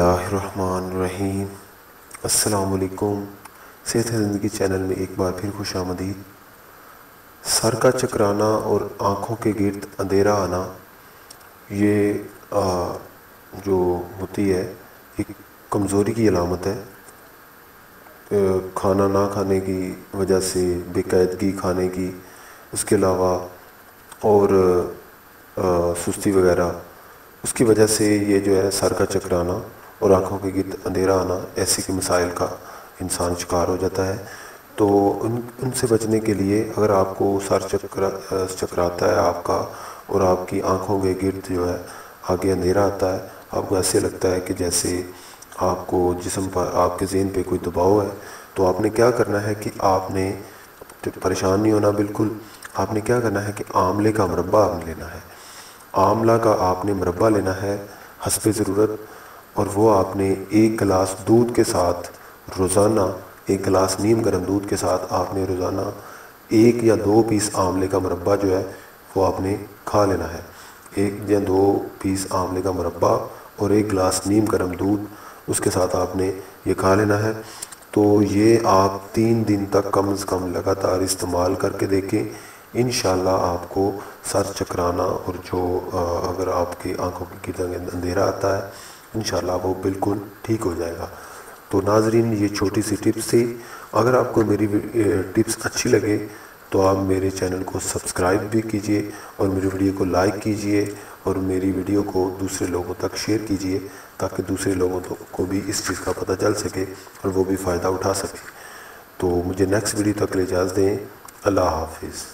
اللہ الرحمن الرحیم۔ السلام علیکم۔ صحت ہے زندگی چینل میں ایک بار پھر خوش آمدید۔ سر کا چکرانا اور آنکھوں کے گرد اندھیرا آنا، یہ جو ہوتی ہے ایک کمزوری کی علامت ہے۔ کھانا نہ کھانے کی وجہ سے، بے قاعدگی کھانے کی، اس کے علاوہ اور سستی وغیرہ، اس کی وجہ سے یہ جو ہے سر کا چکرانا اور آنکھوں کے گرد اندھیرا آنا، ایسے کے مسائل کا انسان شکار ہو جاتا ہے۔ تو ان سے بچنے کے لیے، اگر آپ کو سر چکراتا ہے آپ کا اور آپ کی آنکھوں کے گرد جو ہے آگے اندھیرا آتا ہے، آپ کو ایسے لگتا ہے کہ جیسے آپ کو جسم پر، آپ کے ذہن پہ کوئی دباؤ ہے، تو آپ نے کیا کرنا ہے کہ آپ نے پریشان نہیں ہونا بالکل۔ آپ نے کیا کرنا ہے کہ آملے کا مربع آپ نے لینا ہے۔ آملہ کا آپ نے مربع لینا ہے حسب ضرورت، اور وہ آپ نے ایک گلاس دودھ کے ساتھ روزانہ، ایک گلاس نیم گرم دودھ کے ساتھ آپ نے روزانہ 1 یا 2 پیس آملے کا مربع جو ہے وہ آپ نے کھا لینا ہے۔ 1 یا 2 پیس آملے کا مربع اور 1 گلاس نیم گرم دودھ، اس کے ساتھ آپ نے یہ کھا لینا ہے۔ تو یہ آپ 3 دن تک کم از کم لگاتار استعمال کر کے دیکھیں۔ انشاءاللہ آپ کو سر چکرانا اور جو اگر آپ کی آنکھوں کی گرد اندھیرا آتا ہے، انشاءاللہ وہ بالکل ٹھیک ہو جائے گا۔ تو ناظرین، یہ چھوٹی سی ٹپس تھی۔ اگر آپ کو میری ٹپس اچھی لگے تو آپ میرے چینل کو سبسکرائب بھی کیجئے اور میری ویڈیو کو لائک کیجئے اور میری ویڈیو کو دوسرے لوگوں تک شیئر کیجئے، تاکہ دوسرے لوگوں کو بھی اس چیز کا پتہ چل سکے اور وہ بھی فائدہ اٹھا سکے۔ تو مجھے نیکسٹ ویڈیو تک اجازت دیں۔ اللہ حافظ۔